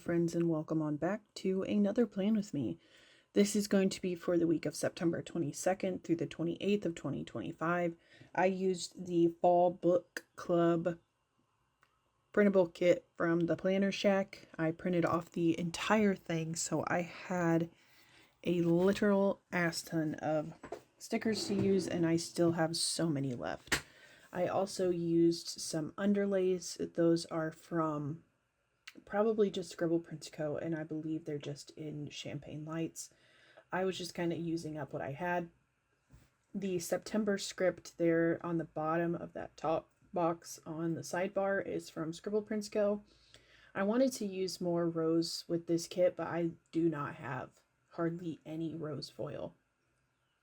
friends, and welcome on back to another plan with me. This is going to be for the week of September 22nd through the 28th of 2025. I used the Fall Book Club printable kit from the Planner Shack. I printed off the entire thing, so I had a literal ass ton of stickers to use, and I still have so many left. I also used some underlays. Those are from probably just Scribble Prints Co., and I believe they're just in Champagne Lights. I was just kind of using up what I had. The September script there on the bottom of that top box on the sidebar is from Scribble Prints Co. I wanted to use more rose with this kit, but I do not have hardly any rose foil.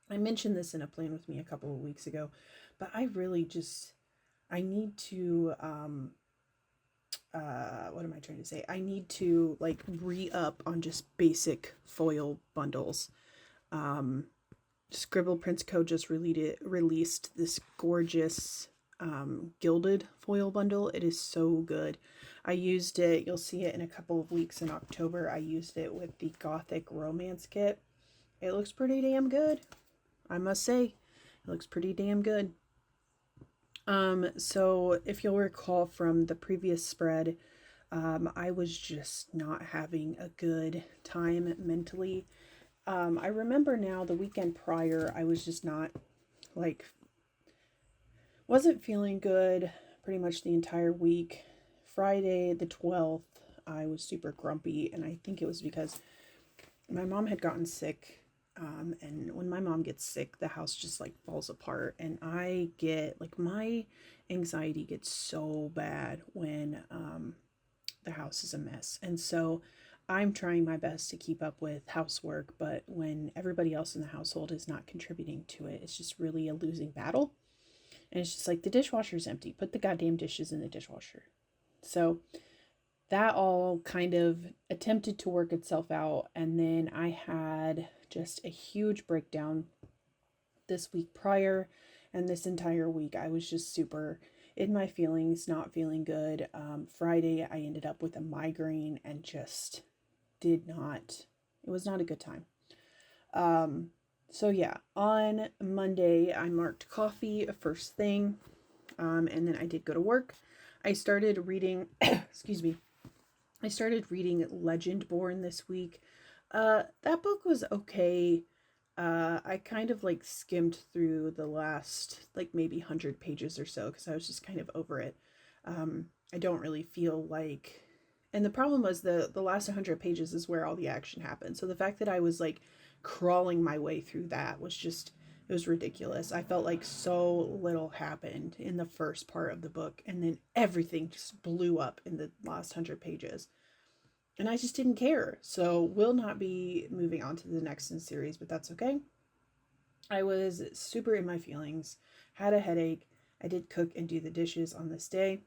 I mentioned this in a plan with me a couple of weeks ago, but I really just, I need to, what am I trying to say? I need to like re-up on just basic foil bundles. Scribble Prints Co. just released this gorgeous gilded foil bundle. It is so good. I used it, you'll see it in a couple of weeks in October. I used it with the Gothic Romance kit. It looks pretty damn good, I must say. It looks pretty damn good. So if you'll recall from the previous spread, I was just not having a good time mentally. I remember now the weekend prior, I was just not, like, wasn't feeling good pretty much the entire week. Friday the 12th, I was super grumpy, and I think it was because my mom had gotten sick. And when my mom gets sick, the house just like falls apart, and I get like, my anxiety gets so bad when the house is a mess. And so I'm trying my best to keep up with housework, but when everybody else in the household is not contributing to it, it's just really a losing battle. And it's just like, the dishwasher's empty, put the goddamn dishes in the dishwasher. So that all kind of attempted to work itself out, and then I had just a huge breakdown this week prior, and this entire week I was just super in my feelings, not feeling good. Friday I ended up with a migraine and just it was not a good time. So yeah, on Monday I marked coffee first thing, and then I did go to work. I started reading excuse me, I started reading Legendborn this week. That book was okay. I kind of like skimmed through the last like maybe 100 pages or so because I was just kind of over it. I don't really feel like, and the problem was the last 100 pages is where all the action happened. So the fact that I was like crawling my way through that was just, it was ridiculous. I felt like so little happened in the first part of the book, and then everything just blew up in the last 100 pages. And I just didn't care. So we'll not be moving on to the next in series, but that's okay. I was super in my feelings, had a headache. I did cook and do the dishes on this day.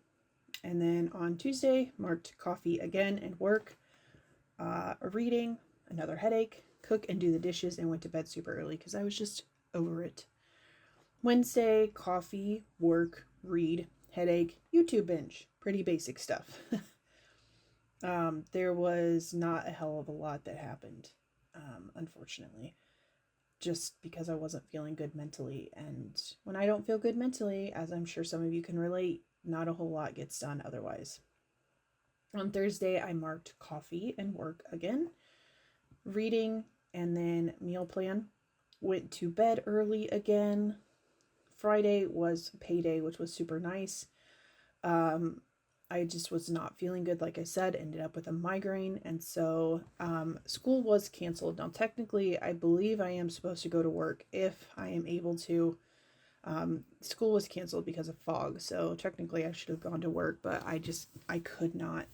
And then on Tuesday, marked coffee again and work, reading, another headache, cook and do the dishes, and went to bed super early because I was just over it. Wednesday, coffee, work, read, headache, YouTube binge. Pretty basic stuff. There was not a hell of a lot that happened, unfortunately, just because I wasn't feeling good mentally. And when I don't feel good mentally, as I'm sure some of you can relate, not a whole lot gets done otherwise. On Thursday, I marked coffee and work again, reading, and then meal plan. Went to bed early again. Friday was payday, which was super nice. I just was not feeling good, like I said, ended up with a migraine, and so school was canceled. Now, technically, I believe I am supposed to go to work if I am able to. School was canceled because of fog, so technically I should have gone to work, but I could not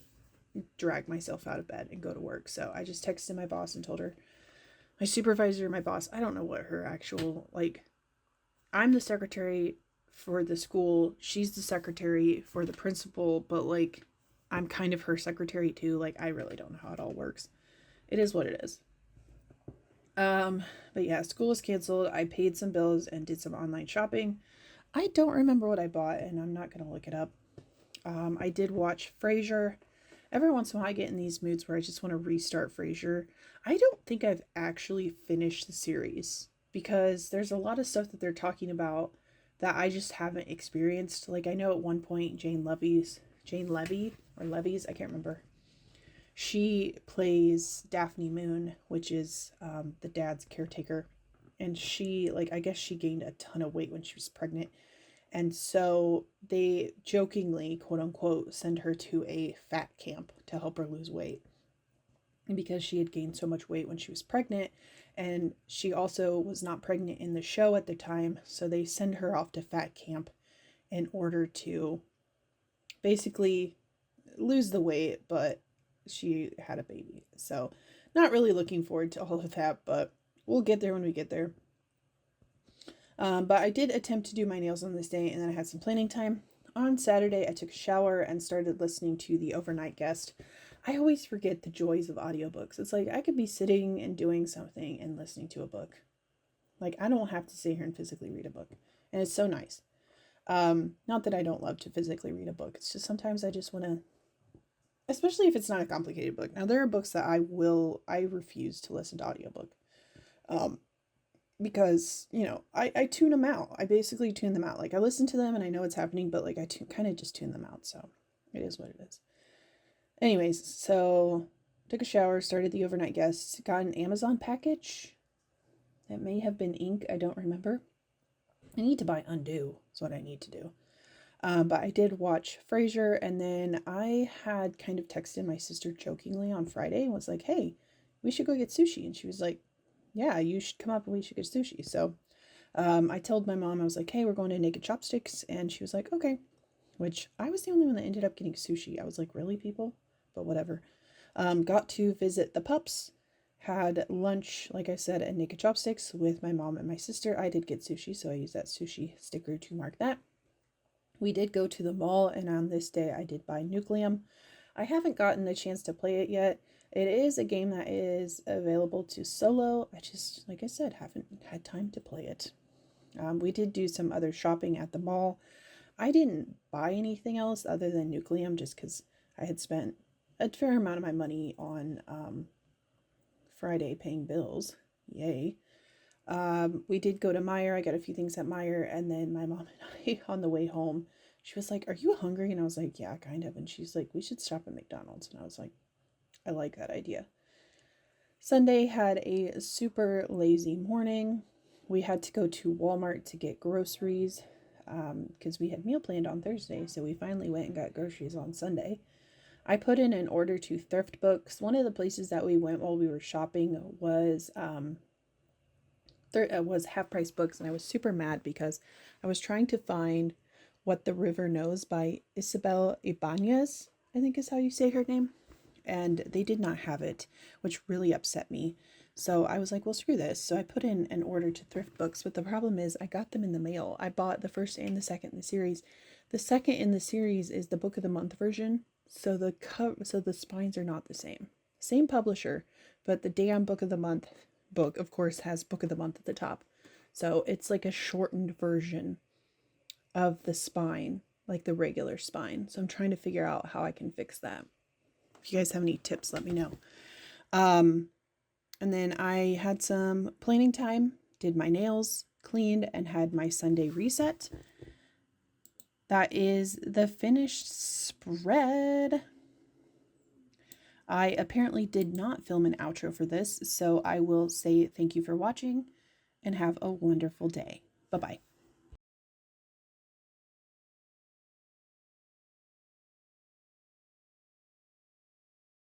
drag myself out of bed and go to work. So I just texted my boss and told her, my supervisor, my boss, I don't know what her actual, like, I'm the secretary for the school, she's the secretary for the principal, but like, I'm kind of her secretary too. Like, I really don't know how it all works. It is what it is. But yeah, school was canceled. I paid some bills and did some online shopping. I don't remember what I bought, and I'm not gonna look it up. I did watch Frasier. every once in a while I get in these moods where I just want to restart Frasier. I don't think I've actually finished the series because there's a lot of stuff that they're talking about that I just haven't experienced. Like I know at one point Jane Levy or Levy's, I can't remember. She plays Daphne Moon, which is the dad's caretaker. And she, like, I guess she gained a ton of weight when she was pregnant. And so they jokingly, quote unquote, send her to a fat camp to help her lose weight. And because she had gained so much weight when she was pregnant, and she also was not pregnant in the show at the time, so they send her off to fat camp in order to basically lose the weight, but she had a baby. So, not really looking forward to all of that, but we'll get there when we get there. But I did attempt to do my nails on this day, and then I had some planning time. On Saturday, I took a shower and started listening to The Overnight Guest. I always forget the joys of audiobooks. It's like I could be sitting and doing something and listening to a book. Like, I don't have to sit here and physically read a book. And it's so nice. Not that I don't love to physically read a book. It's just sometimes I just want to, especially if it's not a complicated book. Now, there are books that I refuse to listen to audiobook. Because, I tune them out. I basically tune them out. Like, I listen to them and I know what's happening, but, like, I kind of just tune them out. So, it is what it is. Anyways, so, took a shower, started The Overnight Guest, got an Amazon package. That may have been ink. I don't remember. I need to buy Undo. Is what I need to do. But I did watch Frasier, and then I had kind of texted my sister jokingly on Friday and was like, hey, we should go get sushi. And she was like, yeah, you should come up and we should get sushi. So I told my mom, I was like, hey, we're going to Naked Chopsticks. And she was like, okay. Which I was the only one that ended up getting sushi. I was like, really, people? But whatever. Got to visit the pups. Had lunch, like I said, at Naked Chopsticks with my mom and my sister. I did get sushi, so I used that sushi sticker to mark that. We did go to the mall, and on this day I did buy Nucleum. I haven't gotten the chance to play it yet. It is a game that is available to solo. I just, like I said, haven't had time to play it. We did do some other shopping at the mall. I didn't buy anything else other than Nucleum just because I had spent a fair amount of my money on Friday paying bills. Yay. We did go to Meijer. I got a few things at Meijer, and then my mom and I, on the way home, she was like, are you hungry? And I was like, yeah, kind of. And she's like, we should stop at McDonald's. And I was like, I like that idea. Sunday had a super lazy morning. We had to go to Walmart to get groceries because we had meal planned on Thursday. So we finally went and got groceries on Sunday. I put in an order to Thrift Books. One of the places that we went while we were shopping was Half Price Books, and I was super mad because I was trying to find What the River Knows by Isabel Ibanez, I think is how you say her name, and they did not have it, which really upset me. So I was like, well, screw this. So I put in an order to Thrift Books, but the problem is I got them in the mail. I bought the first and the second in the series. The second in the series is the Book of the Month version, so the spines are not the same. Same publisher, but the damn Book of the Month book, of course, has Book of the Month at the top. So it's like a shortened version of the spine, like the regular spine. So I'm trying to figure out how I can fix that. If you guys have any tips, let me know. And then I had some planning time, did my nails, cleaned, and had my Sunday reset. That is the finished spread. I apparently did not film an outro for this, so I will say thank you for watching and have a wonderful day. Bye-bye.